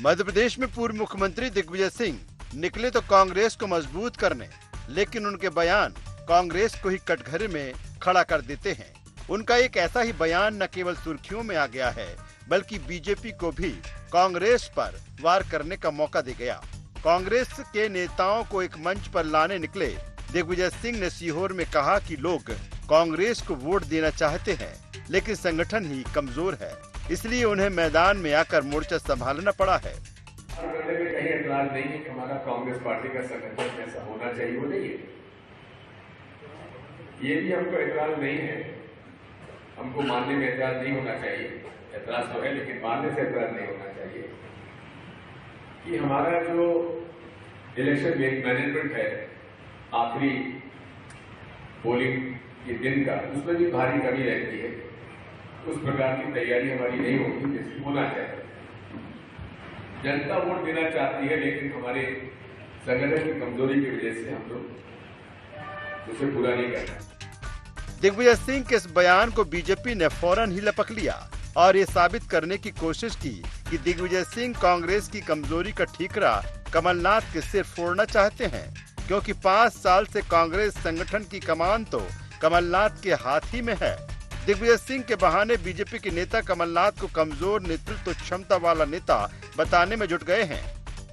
मध्य प्रदेश में पूर्व मुख्यमंत्री दिग्विजय सिंह निकले तो कांग्रेस को मजबूत करने, लेकिन उनके बयान कांग्रेस को ही कटघरे में खड़ा कर देते हैं। उनका एक ऐसा ही बयान न केवल सुर्खियों में आ गया है, बल्कि बीजेपी को भी कांग्रेस पर वार करने का मौका दे गया। कांग्रेस के नेताओं को एक मंच पर लाने निकले दिग्विजय सिंह ने सीहोर में कहा कि लोग कांग्रेस को वोट देना चाहते हैं, लेकिन संगठन ही कमजोर है, इसलिए उन्हें मैदान में आकर मोर्चा संभालना पड़ा है। कहीं एतराज नहीं है कि हमारा कांग्रेस पार्टी का संगठन कैसा होना चाहिए, वो नहीं है। ये भी हमको एतराज नहीं है, हमको मानने में एतराज नहीं होना चाहिए। एतराज तो है, लेकिन मानने से एतराज नहीं होना चाहिए कि हमारा जो इलेक्शन मैनेजमेंट है, आखिरी पोलिंग के दिन का, उसमें भी भारी कमी रहती है। उस प्रकार की तैयारी हमारी नहीं होती जैसे होना चाहिए। जनता वोट देना चाहती है, लेकिन हमारे संगठन की कमजोरी की वजह से हम लोग उसे पूरा नहीं कर रहे। दिग्विजय सिंह के इस बयान को बीजेपी ने फौरन ही लपक लिया और ये साबित करने की कोशिश की कि दिग्विजय सिंह कांग्रेस की कमजोरी का ठीकरा कमलनाथ के सिर फोड़ना चाहते हैं, क्योंकि 5 साल से कांग्रेस संगठन की कमान तो कमलनाथ के हाथ ही में है। दिग्विजय सिंह के बहाने बीजेपी के नेता कमलनाथ को कमजोर नेतृत्व क्षमता वाला नेता बताने में जुट गए हैं।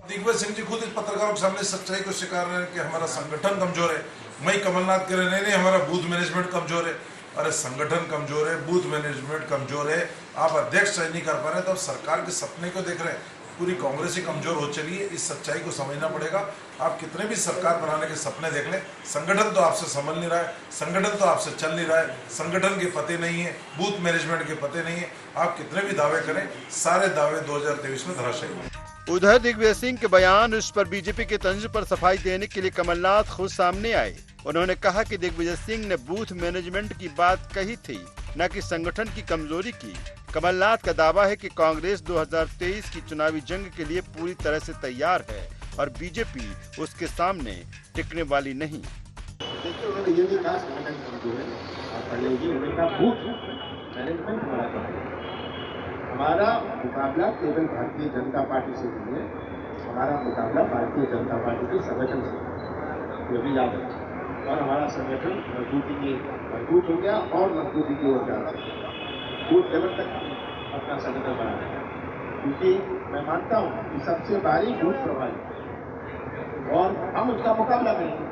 दिग्विजय सिंह जी खुद इस पत्रकारों के सामने सच्चाई को स्वीकार रहे हैं कि हमारा संगठन कमजोर है। मैं कमलनाथ कह रहे नहीं, हमारा बूथ मैनेजमेंट कमजोर है। अरे संगठन कमजोर है, बूथ मैनेजमेंट कमजोर है, आप अध्यक्ष सही नहीं कर पा रहे, तो सरकार के सपने को देख रहे हैं। पूरी कांग्रेस ही कमजोर हो चली है, इस सच्चाई को समझना पड़ेगा। आप कितने भी सरकार बनाने के सपने देख लें, संगठन तो आपसे संभल नहीं रहा है, संगठन तो आपसे चल नहीं रहा है, संगठन के पते नहीं है, बूथ मैनेजमेंट के पते नहीं है। आप कितने भी दावे करें, सारे दावे 2023 में धराशायी होंगे। उधर दिग्विजय सिंह के बयान उस पर बीजेपी के तंज पर सफाई देने के लिए कमलनाथ खुद सामने आए। उन्होंने कहा कि दिग्विजय सिंह ने बूथ मैनेजमेंट की बात कही थी, न कि संगठन की कमजोरी की। कमलनाथ का दावा है कि कांग्रेस 2023 की चुनावी जंग के लिए पूरी तरह से तैयार है और बीजेपी उसके सामने टिकने वाली नहीं। देखिए, उन्होंने ये भी कहा संगठन कमजोर है, और पहले ही उन्होंने कहा बूथ मैनेजमेंट हमारा कमजोर है। हमारा मुकाबला केवल भारतीय जनता पार्टी से नहीं है, हमारा मुकाबला भारतीय जनता पार्टी के संगठन से, ये भी याद रखें। और हमारा संगठन मजबूत हो गया और मजबूती की ओर जा रहा है। बूथ लेवल तक अपना संगठन बना रहे हैं, क्योंकि मैं मानता हूँ कि सबसे भारी बूथ प्रभावी, और हम उसका मुकाबला करेंगे।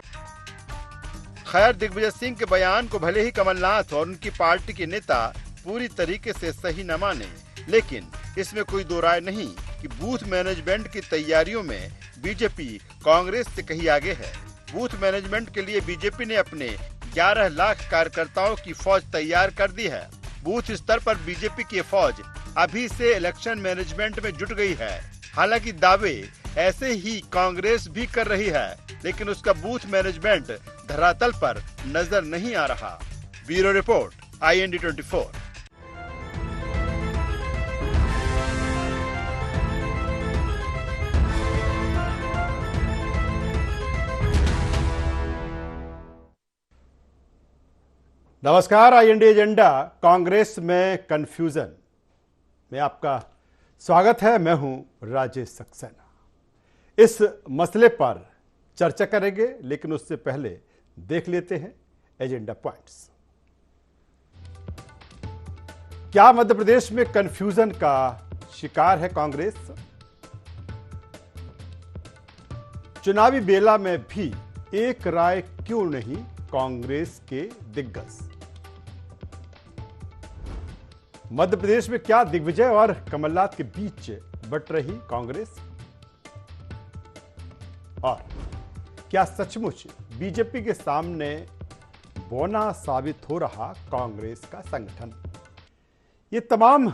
खैर, दिग्विजय सिंह के बयान को भले ही कमलनाथ और उनकी पार्टी के नेता पूरी तरीके से सही न माने, लेकिन इसमें कोई दो राय नहीं कि बूथ मैनेजमेंट की तैयारियों में बीजेपी कांग्रेस से कहीं आगे है। बूथ मैनेजमेंट के लिए बीजेपी ने अपने 11 लाख कार्यकर्ताओं की फौज तैयार कर दी है। बूथ स्तर पर बीजेपी की फौज अभी से इलेक्शन मैनेजमेंट में जुट गई है। हालांकि दावे ऐसे ही कांग्रेस भी कर रही है, लेकिन उसका बूथ मैनेजमेंट धरातल पर नजर नहीं आ रहा। Bureau report, IND 24। नमस्कार, IND एजेंडा कांग्रेस में कंफ्यूजन में आपका स्वागत है। मैं हूं राजेश सक्सेना। इस मसले पर चर्चा करेंगे, लेकिन उससे पहले देख लेते हैं एजेंडा पॉइंट्स। क्या मध्य प्रदेश में कंफ्यूजन का शिकार है कांग्रेस? चुनावी बेला में भी एक राय क्यों नहीं कांग्रेस के दिग्गज? मध्य प्रदेश में क्या दिग्विजय और कमलनाथ के बीच बट रही कांग्रेस? और क्या सचमुच बीजेपी के सामने बौना साबित हो रहा कांग्रेस का संगठन? ये तमाम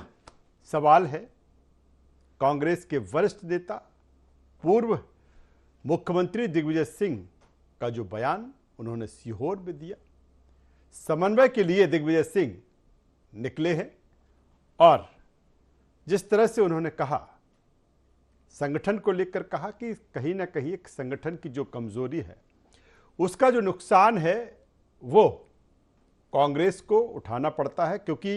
सवाल है कांग्रेस के वरिष्ठ नेता पूर्व मुख्यमंत्री दिग्विजय सिंह का जो बयान उन्होंने सीहोर में दिया। समन्वय के लिए दिग्विजय सिंह निकले हैं और जिस तरह से उन्होंने कहा, संगठन को लेकर कहा कि कहीं ना कहीं एक संगठन की जो कमजोरी है, उसका जो नुकसान है वो कांग्रेस को उठाना पड़ता है, क्योंकि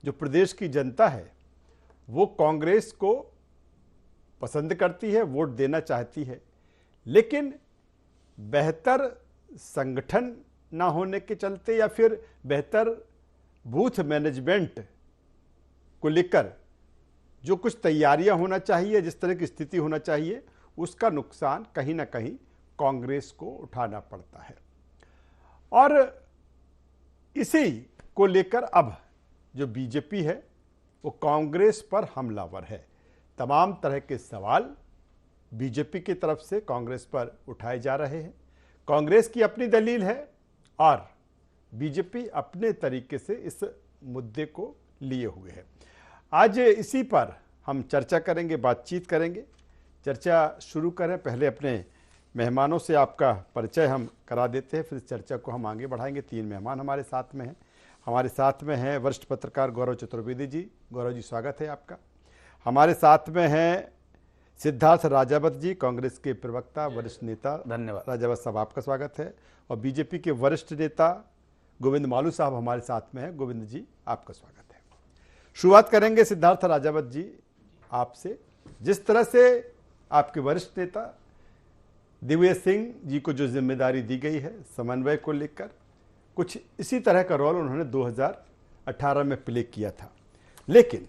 जो प्रदेश की जनता है वो कांग्रेस को पसंद करती है, वोट देना चाहती है, लेकिन बेहतर संगठन ना होने के चलते या फिर बेहतर बूथ मैनेजमेंट को लेकर जो कुछ तैयारियां होना चाहिए, जिस तरह की स्थिति होना चाहिए, उसका नुकसान कहीं ना कहीं कांग्रेस को उठाना पड़ता है। और इसी को लेकर अब जो बीजेपी है वो कांग्रेस पर हमलावर है। तमाम तरह के सवाल बीजेपी की तरफ से कांग्रेस पर उठाए जा रहे हैं। कांग्रेस की अपनी दलील है और बीजेपी अपने तरीके से इस मुद्दे को लिए हुए है। आज इसी पर हम चर्चा करेंगे, बातचीत करेंगे। चर्चा शुरू करें, पहले अपने मेहमानों से आपका परिचय हम करा देते हैं, फिर चर्चा को हम आगे बढ़ाएंगे। 3 मेहमान हमारे साथ में हैं। हमारे साथ में हैं वरिष्ठ पत्रकार गौरव चतुर्वेदी जी। गौरव जी, स्वागत है आपका। हमारे साथ में हैं सिद्धार्थ राजावत जी, कांग्रेस के प्रवक्ता, वरिष्ठ नेता। धन्यवाद राजावत साहब, आपका स्वागत है। और बीजेपी के वरिष्ठ नेता गोविंद मालू साहब हमारे साथ में हैं। गोविंद जी, आपका स्वागत है। शुरुआत करेंगे सिद्धार्थ राजावत जी आपसे। जिस तरह से आपके वरिष्ठ नेता दिग्विजय सिंह जी को जो जिम्मेदारी दी गई है समन्वय को लेकर, कुछ इसी तरह का रोल उन्होंने 2018 में प्ले किया था, लेकिन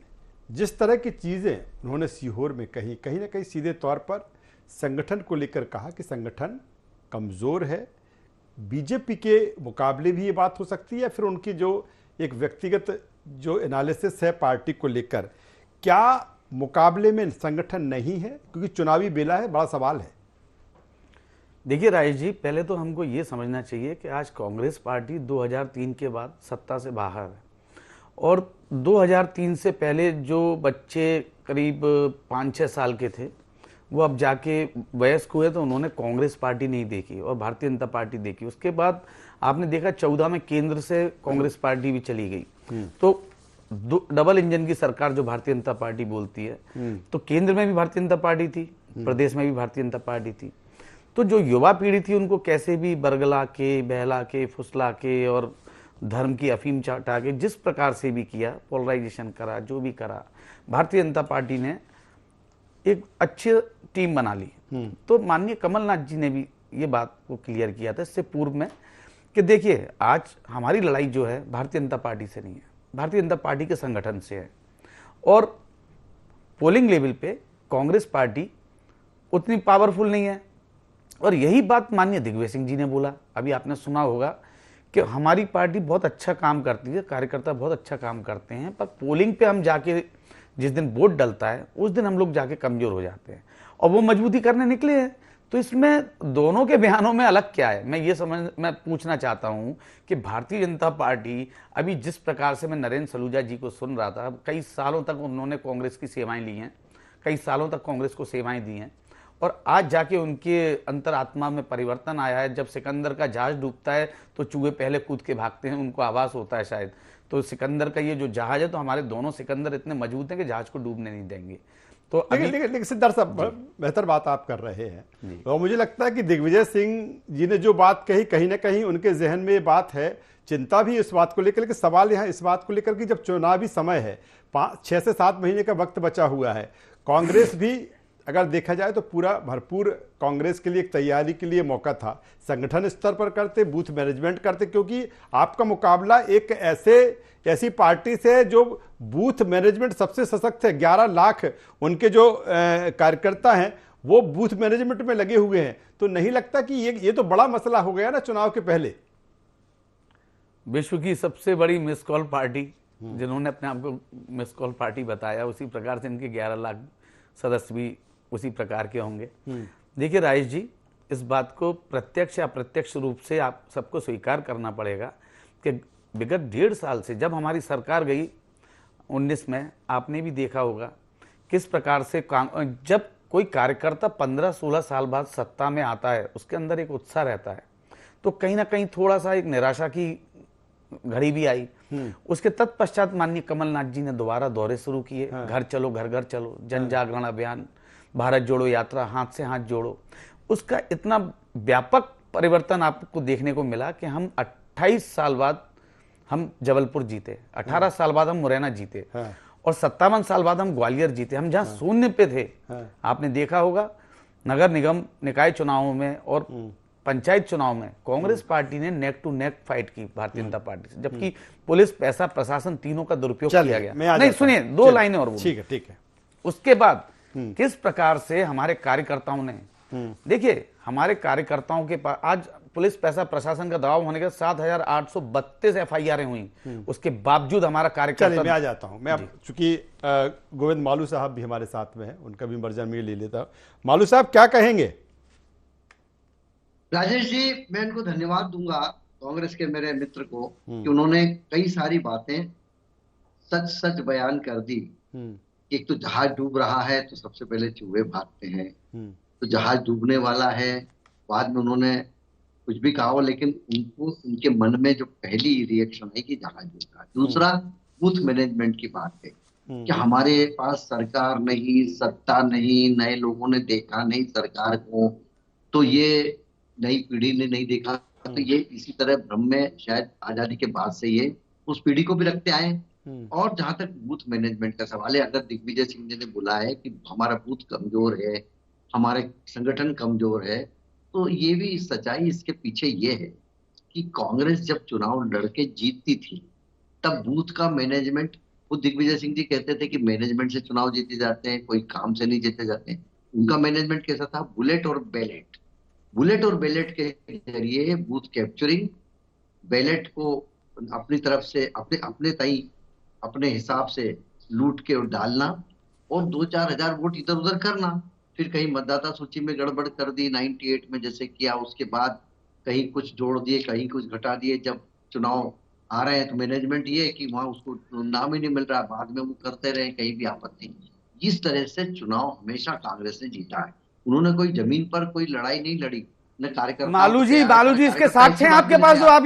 जिस तरह की चीज़ें उन्होंने सीहोर में कही, कहीं ना कहीं सीधे तौर पर संगठन को लेकर कहा कि संगठन कमज़ोर है। बीजेपी के मुकाबले भी ये बात हो सकती है, या फिर उनकी जो एक व्यक्तिगत जो एनालिसिस है पार्टी को लेकर, क्या मुकाबले में संगठन नहीं है? क्योंकि चुनावी बेला है, बड़ा सवाल है। देखिए राजेश जी, पहले तो हमको ये समझना चाहिए कि आज कांग्रेस पार्टी 2003 के बाद सत्ता से बाहर है, और 2003 से पहले जो बच्चे करीब 5-6 साल के थे वो अब जाके वयस्क हुए तो उन्होंने कांग्रेस पार्टी नहीं देखी और भारतीय जनता पार्टी देखी। उसके बाद आपने देखा 14 में केंद्र से कांग्रेस पार्टी भी चली गई, तो डबल इंजन की सरकार जो भारतीय जनता पार्टी बोलती है, तो केंद्र में भी भारतीय जनता पार्टी थी, प्रदेश में भी भारतीय जनता पार्टी थी। तो जो युवा पीढ़ी थी उनको कैसे भी बरगला के, बहला के, फुसला के और धर्म की अफीम चाटा के जिस प्रकार से भी किया, पोलराइजेशन करा, जो भी करा, भारतीय जनता पार्टी ने एक अच्छी टीम बना ली। तो माननीय कमलनाथ जी ने भी ये बात को क्लियर किया था इससे पूर्व में कि देखिए आज हमारी लड़ाई जो है भारतीय जनता पार्टी से नहीं है, भारतीय जनता पार्टी के संगठन से है। और पोलिंग लेवल पे कांग्रेस पार्टी उतनी पावरफुल नहीं है। और यही बात माननीय दिग्विजय सिंह जी ने बोला, अभी आपने सुना होगा कि हमारी पार्टी बहुत अच्छा काम करती है, कार्यकर्ता बहुत अच्छा काम करते हैं, पर पोलिंग पे हम जाके जिस दिन वोट डलता है उस दिन हम लोग जाके कमजोर हो जाते हैं, और वो मजबूती करने निकले हैं। तो इसमें दोनों के बयानों में अलग क्या है, मैं पूछना चाहता हूं कि भारतीय जनता पार्टी अभी जिस प्रकार से, मैं नरेंद्र सलूजा जी को सुन रहा था, कई सालों तक उन्होंने कांग्रेस की सेवाएं ली हैं, कई सालों तक कांग्रेस को सेवाएं दी हैं, और आज जाके उनके अंतरात्मा में परिवर्तन आया है। जब सिकंदर का जहाज डूबता है तो चूहे पहले कूद के भागते हैं, उनको आभास होता है शायद। तो सिकंदर का ये जो जहाज है, तो हमारे दोनों सिकंदर इतने मजबूत हैं कि जहाज को डूबने नहीं देंगे। तो लेकिन सिद्धार्थ साहब, बेहतर बात आप कर रहे हैं। तो मुझे लगता है कि दिग्विजय सिंह जी ने जो बात कही, कहीं ना कहीं उनके जहन में ये बात है, चिंता भी इस बात को लेकर। लेकिन सवाल यहाँ इस बात को लेकर कि जब चुनावी समय है, 6 से 7 महीने का वक्त बचा हुआ है, कांग्रेस भी अगर देखा जाए तो पूरा भरपूर कांग्रेस के लिए एक तैयारी के लिए मौका था। संगठन स्तर पर करते, बूथ मैनेजमेंट करते, क्योंकि आपका मुकाबला एक ऐसी पार्टी से जो बूथ मैनेजमेंट सबसे सशक्त है। 11 लाख उनके जो कार्यकर्ता हैं वो बूथ मैनेजमेंट में लगे हुए हैं। तो नहीं लगता कि ये तो बड़ा मसला हो गया ना चुनाव के पहले? विश्व की सबसे बड़ी मिस कॉल पार्टी, जिन्होंने अपने आप को मिस कॉल पार्टी बताया, उसी प्रकार से इनके 11 लाख सदस्य भी उसी प्रकार के होंगे। देखिए राजेश जी, इस बात को प्रत्यक्ष या अप्रत्यक्ष रूप से आप सबको स्वीकार करना पड़ेगा कि विगत 1.5 साल से जब हमारी सरकार गई 19 में, आपने भी देखा होगा किस प्रकार से जब कोई कार्यकर्ता 15-16 साल बाद सत्ता में आता है, उसके अंदर एक उत्साह रहता है, तो कहीं ना कहीं थोड़ा सा एक निराशा की घड़ी भी आई। उसके तत्पश्चात माननीय कमलनाथ जी ने दोबारा दौरे शुरू किए, घर चलो घर घर चलो, जन जागरण अभियान, भारत जोड़ो यात्रा, हाथ से हाथ जोड़ो। उसका इतना व्यापक परिवर्तन आपको देखने को मिला कि हम 28 साल बाद हम जबलपुर जीते, 18 साल बाद हम मुरैना जीते। और 57 साल बाद हम ग्वालियर जीते, हम जहां शून्य पे थे। आपने देखा होगा नगर निगम निकाय चुनावों में और पंचायत चुनाव में कांग्रेस पार्टी ने नेक टू नेक फाइट की भारतीय जनता पार्टी से, जबकि पुलिस, पैसा, प्रशासन तीनों का दुरुपयोग किया गया। नहीं सुनिए, 2 लाइनें और बोलिए। ठीक है। उसके बाद किस प्रकार से हमारे कार्यकर्ताओं ने, देखिए हमारे कार्यकर्ताओं के पास आज पुलिस, पैसा, प्रशासन का दबाव होने के 7,832 FIR हुई, उसके बावजूद हमारा कार्यकर्ता। मैं आ जाता हूं। मैं अब चूंकि गोविंद मालू साहब भी हमारे साथ में हैं, उनका भी मर्जा में ले लेता हूं। मालू साहब क्या कहेंगे? राजेश जी, मैं इनको धन्यवाद दूंगा, कांग्रेस के मेरे मित्र को, कि उन्होंने कई सारी बातें सच सच बयान कर दी। एक तो जहाज डूब रहा है तो सबसे पहले चूहे भागते हैं, तो जहाज डूबने वाला है, बाद में उन्होंने कुछ भी कहा हो, लेकिन उनको उनके मन में जो पहली रिएक्शन है कि जहाज डूब रहा है। दूसरा, बूथ मैनेजमेंट की बात है कि हमारे पास सरकार नहीं, सत्ता नहीं, नए लोगों ने देखा नहीं सरकार को, तो ये नई पीढ़ी ने नहीं देखा, तो ये इसी तरह भ्रम में शायद आजादी के बाद से ये उस पीढ़ी को भी रखते आए। और जहां तक बूथ मैनेजमेंट का सवाल है, अगर दिग्विजय सिंह जी ने बोला है कि हमारा बूथ कमजोर है, हमारे संगठन कमजोर है, तो ये भी सच्चाई इसके पीछे ये है कि कांग्रेस जब चुनाव लड़के जीतती थी तब बूथ का मैनेजमेंट, खुद दिग्विजय सिंह जी कहते थे कि मैनेजमेंट से चुनाव जीते जाते हैं, कोई काम से नहीं जीते जाते हैं। उनका मैनेजमेंट कैसा था? बुलेट और बैलेट के जरिए बूथ कैप्चरिंग, बैलेट को अपनी तरफ से अपने हिसाब से लूट के डालना, और 2-4 हजार वोट इधर उधर करना, फिर कहीं मतदाता सूची में गड़बड़ कर दी 98 में जैसे किया, उसके बाद कहीं कुछ जोड़ दिए, कहीं कुछ घटा दिए। जब चुनाव आ रहे हैं तो मैनेजमेंट ये है कि वहां उसको नाम ही नहीं मिल रहा, बाद में वो करते रहे, कहीं भी आपत्ति नहीं। इस तरह से चुनाव हमेशा कांग्रेस ने जीता है। उन्होंने कोई जमीन पर कोई लड़ाई नहीं लड़ी, न कार्यकर्ता। मालू जी इसके साक्ष्य हैं आपके पास, जो आप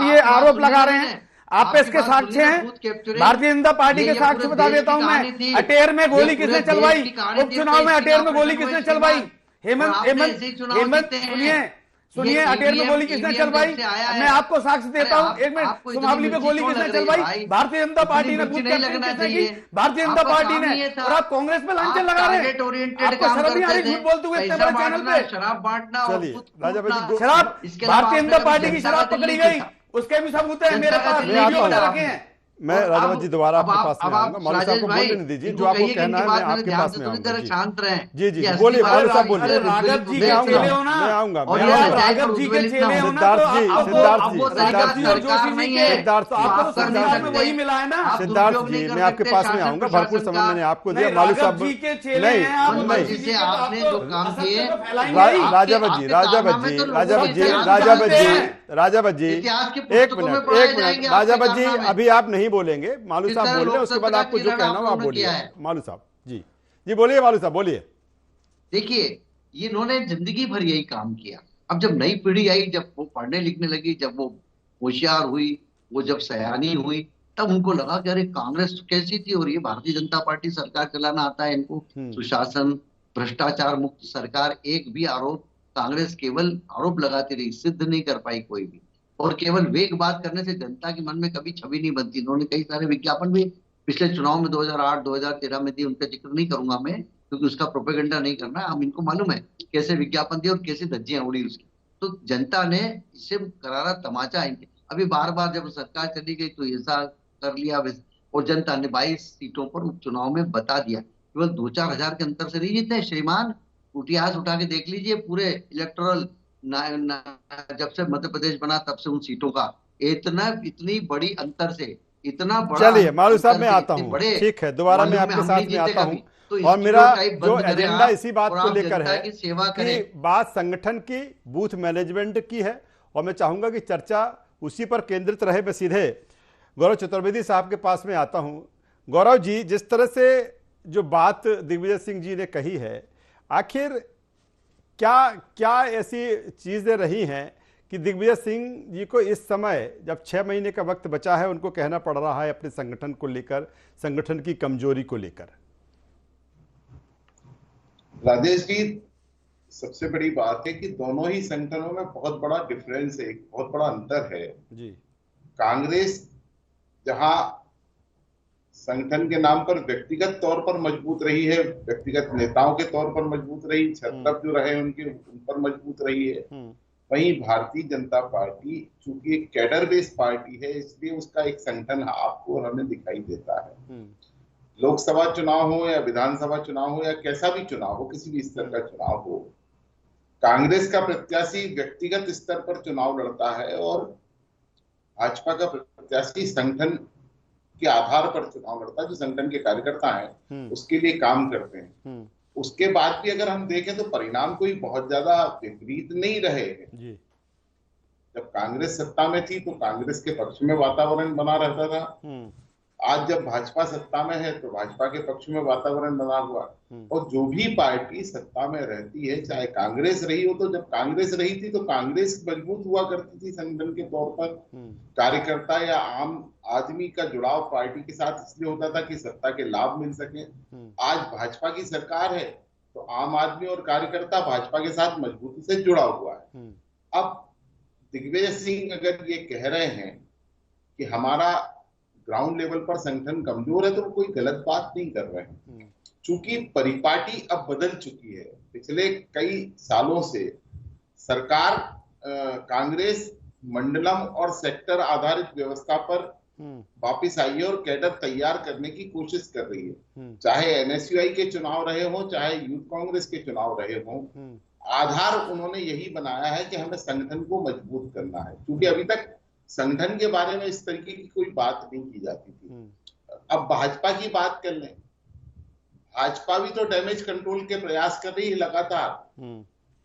ये आरोप लगा रहे हैं, आप पे इसके साक्ष्य हैं? भारतीय जनता पार्टी के साक्ष्य बता देता हूं मैं। अटेर में गोली किसने चलवाई? उपचुनाव में अटेर में गोली किसने चलवाई? हेमंत सुनिए, अटेर में गोली किसने चलवाई? मैं आपको साक्ष्य देता हूं, एक मिनट। सुमावली में गोली किसने चलवाई? भारतीय जनता पार्टी ने। बूथ कैप्चरिंग किसने की? भारतीय जनता पार्टी ने। और आप कांग्रेस में लांछन लगा रहे हैं। आपको शर्म नहीं आ रही झूठ बोलते हुए इतने बड़े चैनल पे? शराब बांटना, शराब, भारतीय जनता पार्टी की शराब पकड़ी गई, उसके भी सबूत है मेरे पास, वीडियो बना रखे हैं। मैं राजावत जी दोबारा आपके पास में आऊंगा। मालू साहब को बोलने नहीं दीजिए, जो आपको कहना है मैं आपके पास में आऊंगा। शांत रहें। जी बोलिए मालू साहब, बोलिए। राघव जी के चेले हो ना, मैं आऊंगा। राघव जी के चेले हो ना, तो सिद्धार्थ जी वही मिला है ना। सिद्धार्थ जी, मैं आपके पास में आऊंगा, भरपूर समय मैंने आपको दिया। मालू साहब जी के चेले हैं आप, जिसे आपने जो काम किए। राजावत जी, एक मिनट राजावत जी, अभी आप नहीं बोलेंगे, मालू साहब बोल रहे हैं, उसके बाद आपको जो कहना हो आप बोलिए। मालू साहब जी बोलिए। मालू साहब बोलिए। देखिए, ये इन्होंने जिंदगी भर यही काम किया। अब जब नई पीढ़ी आई, जब वो पढ़ने लिखने लगी, जब वो होशियार हुई, वो जब सयानी हुई, तब उनको लगा कि अरे कांग्रेस कैसी थी और ये भारतीय जनता पार्टी सरकार चलाना आता है इनको। सुशासन, भ्रष्टाचार मुक्त सरकार। एक भी आरोप, कांग्रेस केवल आरोप लगाती रही, सिद्ध नहीं कर पाई कोई भी। और केवल वेग बात करने से जनता के मन में कभी छवि नहीं बनती। इन्होंने कई सारे विज्ञापन भी पिछले चुनाव में 2008-2013 में दिए, उनका जिक्र नहीं करूंगा मैं, क्योंकि उसका प्रोपेगेंडा नहीं करना। हम इनको मालूम है कैसे विज्ञापन दिए और कैसे धज्जियां उड़ी उसकी। तो जनता ने इससे करारा तमाचा इनके। अभी बार बार जब सरकार चली गई तो ऐसा कर लिया, और जनता ने 22 सीटों पर उपचुनाव में बता दिया, केवल 2-4 हजार के अंतर से नहीं जीतते श्रीमान। इतिहास उठा के देख लीजिए, पूरे इलेक्टोरल जब से मध्य प्रदेश बना तब से उन सीटों का इतनी बड़ी अंतर से, इतना बड़ा। चलिए मालू साहब, मैं आता हूं, ठीक है, दोबारा मैं आपके साथ में आता हूं। तो और मेरा जो एजेंडा इसी बात को लेकर है कि बात संगठन की, बूथ मैनेजमेंट की है, और मैं चाहूंगा कि चर्चा उसी पर केंद्रित रहे। मैं सीधे गौरव चतुर्वेदी साहब के पास में आता हूं। गौरव जी, जिस तरह से जो बात दिग्विजय सिंह जी ने कही है, आखिर क्या ऐसी चीजें रही हैं कि दिग्विजय सिंह जी को इस समय, जब 6 महीने का वक्त बचा है, उनको कहना पड़ रहा है अपने संगठन को लेकर, संगठन की कमजोरी को लेकर? राजेश जी, सबसे बड़ी बात है कि दोनों ही संगठनों में बहुत बड़ा डिफरेंस है, बहुत बड़ा अंतर है जी। कांग्रेस जहां संगठन के नाम पर व्यक्तिगत तौर पर मजबूत रही है, व्यक्तिगत नेताओं के तौर पर मजबूत रही, छत्रप जो रहे उनके उन पर मजबूत रही है। वहीं भारतीय जनता पार्टी चूंकि एक कैडर बेस्ड पार्टी है, इसलिए उसका एक संगठन आपको और हमें दिखाई देता है। लोकसभा चुनाव हो या विधानसभा चुनाव हो या कैसा भी चुनाव हो, किसी भी स्तर का चुनाव हो, कांग्रेस का प्रत्याशी व्यक्तिगत स्तर पर चुनाव लड़ता है और भाजपा का प्रत्याशी संगठन के आधार पर चुनाव लड़ता है। जो संगठन के कार्यकर्ता हैं उसके लिए काम करते हैं। उसके बाद भी अगर हम देखें तो परिणाम कोई बहुत ज्यादा विपरीत नहीं रहे हैं। जब कांग्रेस सत्ता में थी तो कांग्रेस के पक्ष में वातावरण बना रहता था। आज जब भाजपा सत्ता में है तो भाजपा के पक्ष में वातावरण बना हुआ। और जो भी पार्टी सत्ता में रहती है, चाहे कांग्रेस रही हो, तो जब कांग्रेस रही थी तो कांग्रेस मजबूत हुआ करती थी संगठन के तौर पर। कार्यकर्ता या आम आदमी का जुड़ाव पार्टी के साथ इसलिए होता था कि सत्ता के लाभ मिल सके। आज भाजपा की सरकार है तो आम आदमी और कार्यकर्ता भाजपा के साथ मजबूती से जुड़ा हुआ है। अब दिग्विजय सिंह अगर ये कह रहे हैं कि हमारा ग्राउंड लेवल पर संगठन कमजोर है, तो वो कोई गलत बात नहीं कर रहे हैं। चूंकि परिपाटी अब बदल चुकी है। पिछले कई सालों से सरकार कांग्रेस मंडलम और सेक्टर आधारित व्यवस्था पर वापिस आई है और कैडर तैयार करने की कोशिश कर रही है। चाहे एनएसयूआई के चुनाव रहे हो, चाहे यूथ कांग्रेस के चुनाव रहे हो, आधार उन्होंने यही बनाया है कि हमें संगठन को मजबूत करना है। क्योंकि अभी तक संगठन के बारे में इस तरीके की कोई बात नहीं की जाती थी। अब भाजपा की बात कर लें, भाजपा भी तो डैमेज कंट्रोल के प्रयास कर रही है लगातार।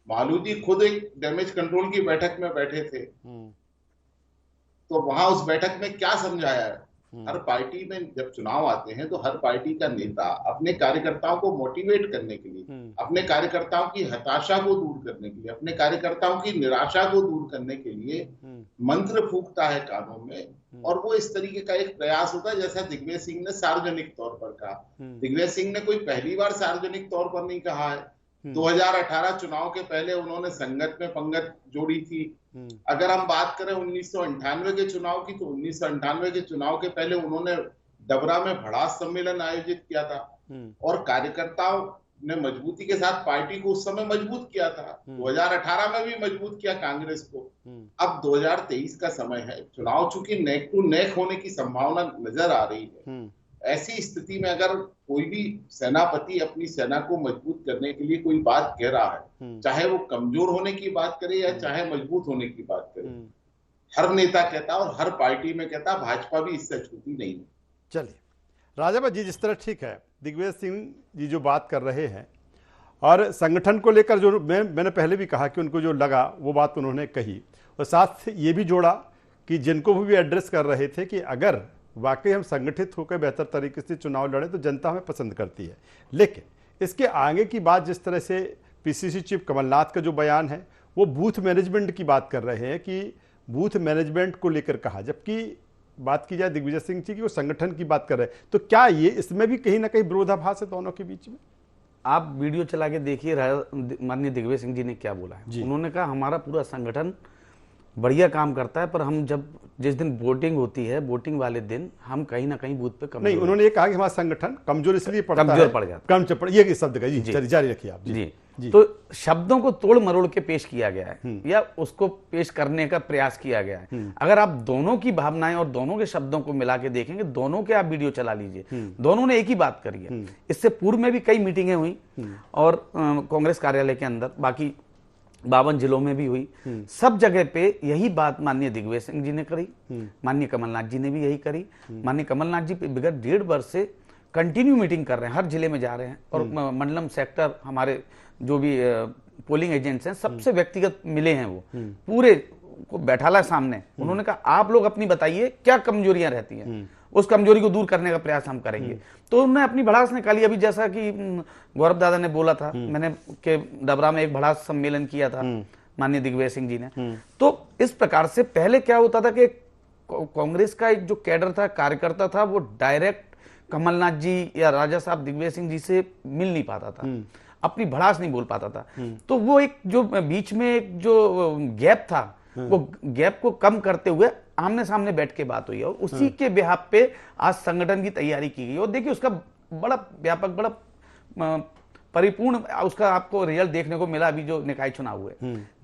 मालूजी खुद एक डैमेज कंट्रोल की बैठक में बैठे थे, तो वहां उस बैठक में क्या समझाया है? हर पार्टी में जब चुनाव आते हैं तो हर पार्टी का नेता अपने कार्यकर्ताओं को मोटिवेट करने के लिए, अपने कार्यकर्ताओं की हताशा को दूर करने के लिए, अपने कार्यकर्ताओं की निराशा को दूर करने के लिए मंत्र फूंकता है कानों में। और वो इस तरीके का एक प्रयास होता है, जैसा दिग्विजय सिंह ने सार्वजनिक तौर पर कहा। दिग्विजय सिंह ने कोई पहली बार सार्वजनिक तौर पर नहीं कहा है। 2018 चुनाव के पहले उन्होंने संगत में पंगत जोड़ी थी। अगर हम बात करें 1998 के चुनाव की, तो 1998 के चुनाव के पहले उन्होंने डबरा में भड़ास सम्मेलन आयोजित किया था और कार्यकर्ताओं ने मजबूती के साथ पार्टी को उस समय मजबूत किया था। 2018 में भी मजबूत किया कांग्रेस को। अब 2023 का समय है, चुनाव चूंकि नेक टू नेक होने की संभावना नजर आ रही है। ऐसी स्थिति में अगर कोई भी सेनापति अपनी सेना को मजबूत करने के लिए कोई बात कह रहा है, चाहे वो कमजोर होने की बात करे या चाहे मजबूत होने की बात करे, हर नेता कहता और हर पार्टी में कहता, भाजपा भी इससे छूती नहीं है। चलिए राजा जी, जिस तरह ठीक है दिग्विजय सिंह जी जो बात कर रहे हैं और संगठन को लेकर जो मैंने पहले भी कहा कि उनको जो लगा वो बात उन्होंने कही, और साथ ये भी जोड़ा कि जिनको भी एड्रेस कर रहे थे कि अगर वाकई हम संगठित होकर बेहतर तरीके से चुनाव लड़े तो जनता हमें पसंद करती है। लेकिन इसके आगे की बात, जिस तरह से पीसीसी चीफ कमलनाथ का जो बयान है वो बूथ मैनेजमेंट की बात कर रहे हैं कि बूथ मैनेजमेंट को लेकर कहा, जबकि बात की जाए दिग्विजय सिंह जी की वो संगठन की बात कर रहे हैं। तो क्या ये इसमें भी कहीं ना कहीं विरोधाभास है दोनों के बीच में? आप वीडियो चला के देखिए माननीय दिग्विजय सिंह जी ने क्या बोला है। उन्होंने कहा हमारा पूरा संगठन बढ़िया काम करता है, पर हम जब जिस दिन वोटिंग होती है, वोटिंग वाले दिन हम कहीं ना कहीं बूथ पे कमजोर नहीं, उन्होंने ये कहा कि हमारा संगठन कमजोर इसलिए पड़ जाता है, ये शब्द का जी जारी रखिए आप। जी। तो शब्दों को तोड़ मरोड़ के पेश किया गया है या उसको पेश करने का प्रयास किया गया है। अगर आप दोनों की भावनाएं और दोनों के शब्दों को मिला के देखेंगे, दोनों के आप वीडियो चला लीजिए, दोनों ने एक ही बात करी है। इससे पूर्व में भी कई मीटिंगें हुई और कांग्रेस कार्यालय के अंदर, बाकी 52 जिलों में भी हुई। सब जगह पे यही बात माननीय दिग्विजय सिंह जी ने करी, माननीय कमलनाथ जी ने भी यही करी। माननीय कमलनाथ जी विगत 1.5 वर्ष से कंटिन्यू मीटिंग कर रहे हैं, हर जिले में जा रहे हैं और मंडलम सेक्टर हमारे जो भी पोलिंग एजेंट्स हैं सबसे व्यक्तिगत मिले हैं, वो पूरे को बैठाला सामने। उन्होंने कहा आप लोग अपनी बताइए क्या कमजोरियां रहती हैं, उस कमजोरी को दूर करने का प्रयास हम करेंगे। तो उन्होंने अपनी भड़ास निकाली। अभी जैसा कि गौरव दादा ने बोला था, मैंने के डबरा में एक भड़ास सम्मेलन किया था माननीय दिग्विजय सिंह जी ने। तो इस प्रकार से पहले क्या होता था कि कांग्रेस का एक जो कैडर था, कार्यकर्ता था, वो डायरेक्ट कमलनाथ जी या राजा साहब दिग्विजय सिंह जी से मिल नहीं पाता था, अपनी भड़ास नहीं बोल पाता था। तो वो एक जो बीच में एक जो गैप था, वो गैप को कम करते हुए आमने सामने बैठ के बात हुई है और उसी के बिहाफ पे आज संगठन की तैयारी की गई और देखिए उसका बड़ा व्यापक, बड़ा परिपूर्ण उसका आपको रिजल्ट देखने को मिला। अभी जो निकाय चुनाव हुए,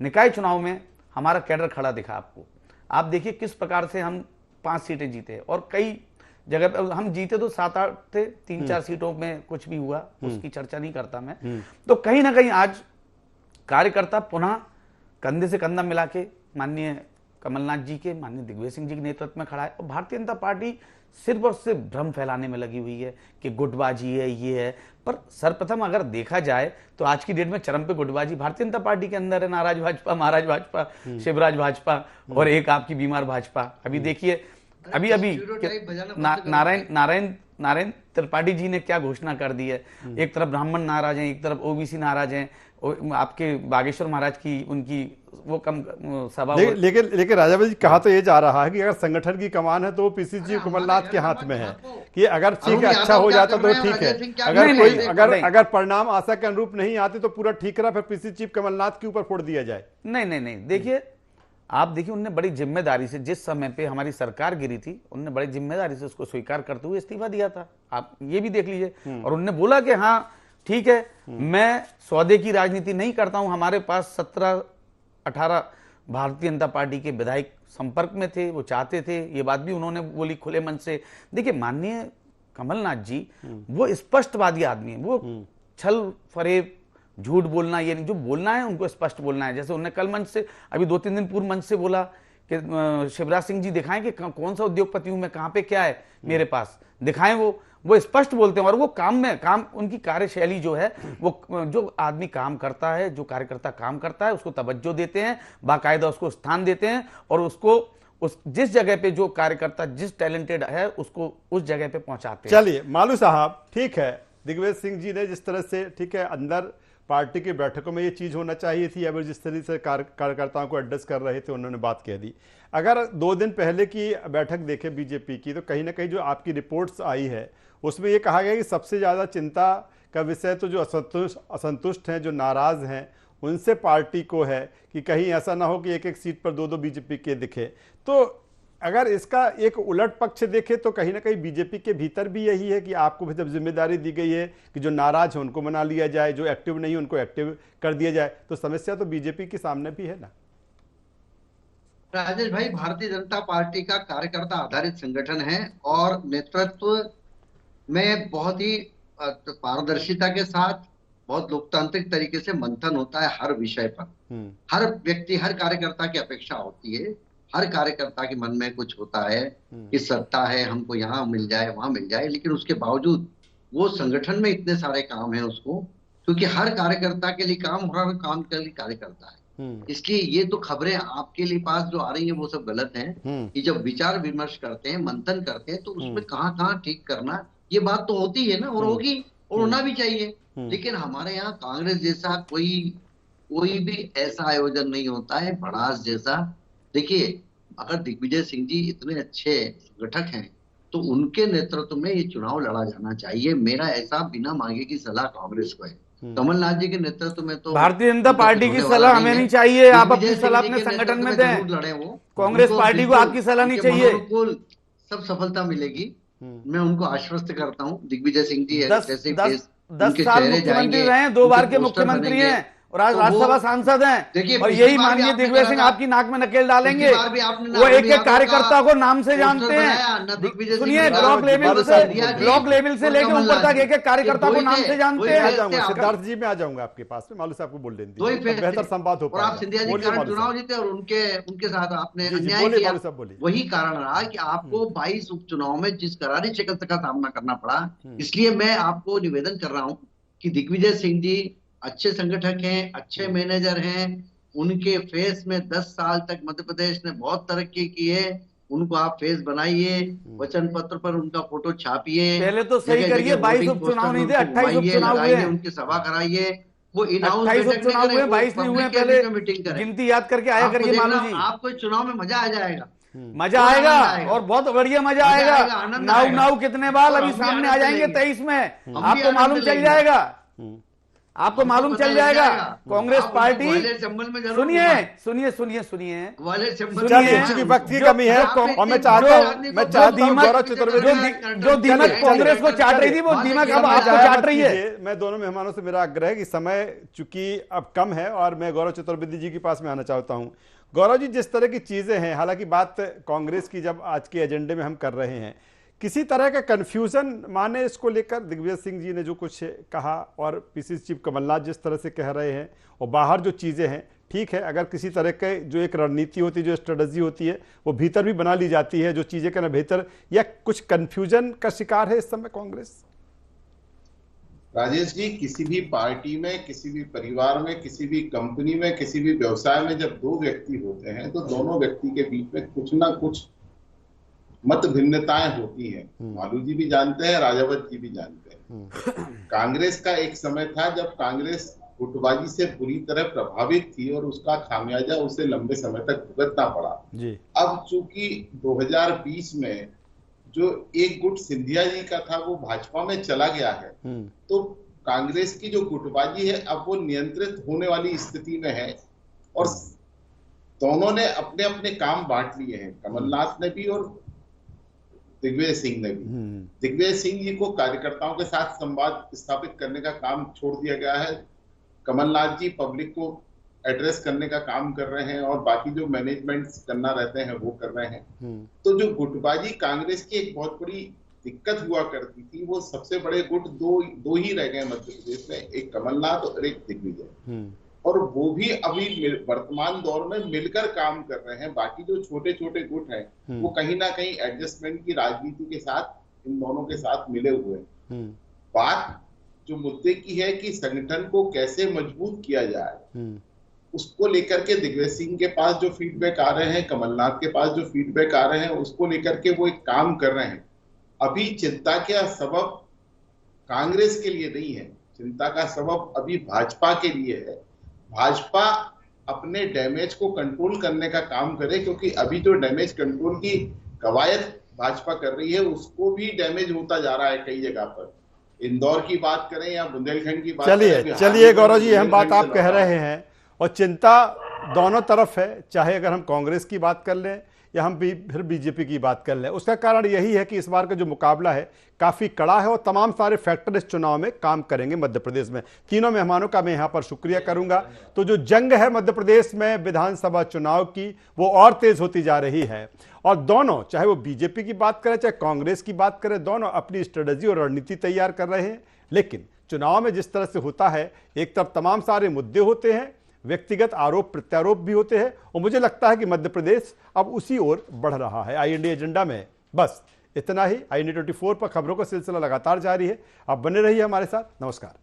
निकाय चुनाव में हमारा कैडर खड़ा दिखा आपको। आप देखिए किस प्रकार से हम 5 सीटें जीते और कई जगह पे हम जीते तो 7-8 थे, 3-4 सीटों में कुछ भी हुआ उसकी चर्चा नहीं करता मैं। तो कहीं ना कहीं आज कार्यकर्ता पुनः कंधे से कंधा मिला के माननीय कमलनाथ जी के, माननीय दिग्विजय सिंह जी के नेतृत्व में खड़ा है और भारतीय जनता पार्टी सिर्फ और सिर्फ भ्रम फैलाने में लगी हुई है कि गुटबाजी है, ये है। पर सर्वप्रथम अगर देखा जाए तो आज की डेट में चरम पे गुटबाजी भारतीय जनता पार्टी के अंदर है। नाराज भाजपा, महाराज भाजपा, शिवराज भाजपा और एक आपकी बीमार भाजपा। अभी देखिए अभी नारायण त्रिपाठी जी ने क्या घोषणा कर दी है। एक तरफ ब्राह्मण नाराज हैं, एक तरफ ओबीसी नाराज हैं, आपके बागेश्वर महाराज की उनकी वो कम सभा। लेकिन राजा भाई जी कहा तो ये जा रहा है कि अगर संगठन की कमान है तो वो पीसीसी कमलनाथ के हाथ में है कि अगर ठीक है अच्छा हो जाता तो ठीक है, अगर परिणाम आशा के अनुरूप नहीं आते तो पूरा ठीक रहा, फिर पीसीसी चीफ कमलनाथ के ऊपर फोड़ दिया जाए। नहीं, देखिए आप देखिए उनने बड़ी जिम्मेदारी से, जिस समय पे हमारी सरकार गिरी थी, उनने बड़ी जिम्मेदारी से उसको स्वीकार करते हुए इस्तीफा दिया था। आप ये भी देख लीजिए और उनने बोला कि हाँ ठीक है, मैं सौदे की राजनीति नहीं करता हूं। हमारे पास 17-18 भारतीय जनता पार्टी के विधायक संपर्क में थे, वो चाहते थे, ये बात भी उन्होंने बोली खुले मन से। देखिए माननीय कमलनाथ जी वो स्पष्टवादी आदमी है, वो छल फरेब झूठ बोलना ये नहीं, जो बोलना है उनको स्पष्ट बोलना है। जैसे उन्होंने कल मंच से, अभी 2-3 दिन पूर्व मंच से बोला कि शिवराज सिंह जी दिखाएं कि कौन सा उद्योगपति हूं मैं, कहां पे क्या है मेरे पास, दिखाएं। वो स्पष्ट बोलते हैं और वो काम उनकी कार्यशैली जो है, वो जो आदमी काम करता है, जो कार्यकर्ता काम करता है उसको तवज्जो देते हैं, बाकायदा उसको स्थान देते हैं और उसको जिस जगह पे जो कार्यकर्ता जिस टैलेंटेड है उसको उस जगह पे पहुंचाते हैं। चलिए मालू साहब, ठीक है, दिग्विजय सिंह जी ने जिस तरह से, ठीक है, अंदर पार्टी की बैठकों में ये चीज होना चाहिए थी, अब जिस तरह से कार्यकर्ताओं को एड्रेस कर रहे थे उन्होंने बात कह दी। अगर 2 दिन पहले की बैठक देखें बीजेपी की तो कहीं ना कहीं जो आपकी रिपोर्ट्स आई है उसमें ये कहा गया कि सबसे ज़्यादा चिंता का विषय तो जो असंतुष्ट हैं, जो नाराज़ हैं, उनसे पार्टी को है कि कहीं ऐसा ना हो कि एक सीट पर 2 बीजेपी के दिखे। तो अगर इसका एक उलट पक्ष देखें तो कहीं ना कहीं बीजेपी के भीतर भी यही है कि आपको भी जब जिम्मेदारी दी गई है कि जो नाराज है उनको मना लिया जाए, जो एक्टिव नहीं है उनको एक्टिव कर दिया जाए, तो समस्या तो बीजेपी के सामने भी है ना। राजेश भाई, भारतीय जनता पार्टी का कार्यकर्ता आधारित संगठन है और नेतृत्व में बहुत ही पारदर्शिता के साथ बहुत लोकतांत्रिक तरीके से मंथन होता है हर विषय पर। हर व्यक्ति, हर कार्यकर्ता की अपेक्षा होती है, हर कार्यकर्ता के मन में कुछ होता है कि सत्ता है, हमको यहाँ मिल जाए वहां मिल जाए, लेकिन उसके बावजूद वो संगठन में इतने सारे काम है उसको, क्योंकि हर कार्यकर्ता के लिए काम, हर काम के लिए कार्यकर्ता है। इसलिए ये तो खबरें आपके लिए पास जो आ रही है वो सब गलत हैं कि जब विचार विमर्श करते हैं, मंथन करते हैं तो उसमें कहाँ ठीक करना, ये बात तो होती है ना, और होगी और होना भी चाहिए। लेकिन हमारे यहाँ कांग्रेस जैसा कोई भी ऐसा आयोजन नहीं होता है, भड़ास जैसा। देखिए, अगर दिग्विजय सिंह जी इतने अच्छे संगठक हैं तो उनके नेतृत्व में ये चुनाव लड़ा जाना चाहिए। मेरा ऐसा बिना मांगे की सलाह कांग्रेस को है। कमलनाथ जी के नेतृत्व में तो भारतीय जनता पार्टी की सलाह हमें नहीं चाहिए, आप अपनी सलाह अपने संगठन में दें। लड़े वो, कांग्रेस पार्टी को आपकी सलाह नहीं चाहिए। सब सफलता मिलेगी, मैं उनको आश्वस्त करता हूँ। दिग्विजय सिंह जी 10 साल मुख्यमंत्री रहे हैं, 2 बार के मुख्यमंत्री हैं और आज राज्यसभा सांसद हैं, और यही माननीय दिग्विजय सिंह आपकी नाक में नकेल डालेंगे। वो एक एक कार्यकर्ता को नाम से जानते हैं। सुनिए, ब्लॉक लेवल से लेकर ऊपर तक एक एक कार्यकर्ता को नाम से जानते हैं। सिद्धार्थ जी मैं आ जाऊंगा आपके पास में, मालू साहब को बोल देंगे, बेहतर संवाद हो पाएगा। आप सिंधिया जी कारण चुनाव जीते और उनके साथ आपने अन्याय किया, वही कारण रहा कि आपको 22 उपचुनाव में जिस करारी शिकस्त का सामना करना पड़ा। इसलिए मैं आपको निवेदन कर रहा हूँ कि दिग्विजय सिंह जी अच्छे संगठक हैं, अच्छे मैनेजर हैं, उनके फेस में 10 साल तक मध्य प्रदेश ने बहुत तरक्की की है, उनको आप फेस बनाइए, वचन पत्र पर उनका फोटो छापिए। पहले तो सही करिए, 22 उपचुनाव नहीं थे, 28 उपचुनाव हुए हैं, उनकी सभा कराइए, वो 28 उपचुनाव हुए, 22 नहीं हुए। पहले मीटिंग करें, गिनती याद करके आया करिए मालू जी, आपको चुनाव में मजा आ जाएगा। मजा आएगा और बहुत बढ़िया मजा आएगा। नाव कितने बार अभी सामने आ जाएंगे 23 में, आपको मालूम चल जाएगा। आपको मालूम चल लग जाएगा। जाएगा। कांग्रेस आप पार्टी, ग्वालियर चंबल में जरूर सुनिए घुमाएं। सुनिए सुनिए सुनिए ग्वालियर चंबल चलिए, में चूंकि घुमाएं। वक्त की जो- कमी है जो और मैं चाहता हूं गौरव चतुर्वेदी जो दीमक कांग्रेस को चाट रही थी वो दीमक अब आपको चाट रही है। मैं दोनों मेहमानों से मेरा आग्रह है कि समय चूंकि अब कम है और मैं गौरव चतुर्वेदी जी के पास में आना चाहता हूं। गौरव जी, जिस तरह की चीजें हैं, हालांकि बात कांग्रेस की जब आज के एजेंडे में हम कर रहे हैं, किसी तरह का कंफ्यूजन माने इसको लेकर दिग्विजय सिंह जी ने जो कुछ कहा और पीसीसी चीफ कमलनाथ जिस तरह से कह रहे हैं, और बाहर जो चीजें हैं, ठीक है, अगर किसी तरह के जो एक रणनीति होती है, जो स्ट्रेटजी होती है, वो भीतर भी बना ली जाती है, जो चीजें कहना बेहतर, या कुछ कंफ्यूजन का शिकार है इस समय कांग्रेस? राजेश जी, किसी भी पार्टी में, किसी भी परिवार में, किसी भी कंपनी में, किसी भी व्यवसाय में जब दो व्यक्ति होते हैं तो दोनों व्यक्ति के बीच में कुछ ना कुछ मत भिन्नताएं होती हैं। मालू जी भी जानते हैं, राजावत जी भी जानते हैं। कांग्रेस का एक समय था जब कांग्रेस गुटबाजी से पूरी तरह प्रभावित थी और उसका खामियाजा उसे लंबे समय तक भुगतना पड़ा जी। अब चूंकि 2020 में जो एक गुट सिंधिया जी का था वो भाजपा में चला गया है, तो कांग्रेस की जो गुटबाजी है अब वो नियंत्रित होने वाली स्थिति में है और दोनों ने अपने अपने काम बांट लिए हैं, कमलनाथ ने भी और दिग्विजय सिंह ने भी। दिग्विजय सिंह जी को कार्यकर्ताओं के साथ संवाद स्थापित करने का काम छोड़ दिया गया है, कमलनाथ जी पब्लिक को एड्रेस करने का काम कर रहे हैं और बाकी जो मैनेजमेंट करना रहते हैं वो कर रहे हैं। तो जो गुटबाजी कांग्रेस की एक बहुत बड़ी दिक्कत हुआ करती थी, वो सबसे बड़े गुट दो ही रह गए मध्य प्रदेश में, एक कमलनाथ और एक दिग्विजय, और वो भी अभी वर्तमान दौर में मिलकर काम कर रहे हैं। बाकी जो छोटे छोटे गुट हैं वो कहीं ना कहीं एडजस्टमेंट की राजनीति के साथ इन दोनों के साथ मिले हुए हैं। बात जो मुद्दे की है कि संगठन को कैसे मजबूत किया जाए, उसको लेकर के दिग्विजय सिंह के पास जो फीडबैक आ रहे हैं, कमलनाथ के पास जो फीडबैक आ रहे हैं, उसको लेकर के वो एक काम कर रहे हैं। अभी चिंता का सबब कांग्रेस के लिए नहीं है, चिंता का सबब अभी भाजपा के लिए है। भाजपा अपने डैमेज को कंट्रोल करने का काम करे, क्योंकि अभी जो डैमेज कंट्रोल की कवायद भाजपा कर रही है उसको भी डैमेज होता जा रहा है कई जगह पर। इंदौर की बात करें या बुंदेलखंड की बात करें, चलिए गौरव जी, हम बात आप कह रहे हैं और चिंता दोनों तरफ है, चाहे अगर हम कांग्रेस की बात कर लें या हम भी फिर बीजेपी की बात कर लें। उसका कारण यही है कि इस बार का जो मुकाबला है काफ़ी कड़ा है और तमाम सारे फैक्टर इस चुनाव में काम करेंगे मध्य प्रदेश में। तीनों मेहमानों का मैं यहाँ पर शुक्रिया करूंगा। तो जो जंग है मध्य प्रदेश में विधानसभा चुनाव की, वो और तेज होती जा रही है और दोनों, चाहे वो बीजेपी की बात करें चाहे कांग्रेस की बात करें, दोनों अपनी स्ट्रेटजी और रणनीति तैयार कर रहे हैं। लेकिन चुनाव में जिस तरह से होता है, एक तरफ तमाम सारे मुद्दे होते हैं, व्यक्तिगत आरोप प्रत्यारोप भी होते हैं, और मुझे लगता है कि मध्य प्रदेश अब उसी ओर बढ़ रहा है। आई इंडिया एजेंडा में बस इतना ही। आई इंडिया 24 पर खबरों का सिलसिला लगातार जारी है। आप बने रहिए हमारे साथ। नमस्कार।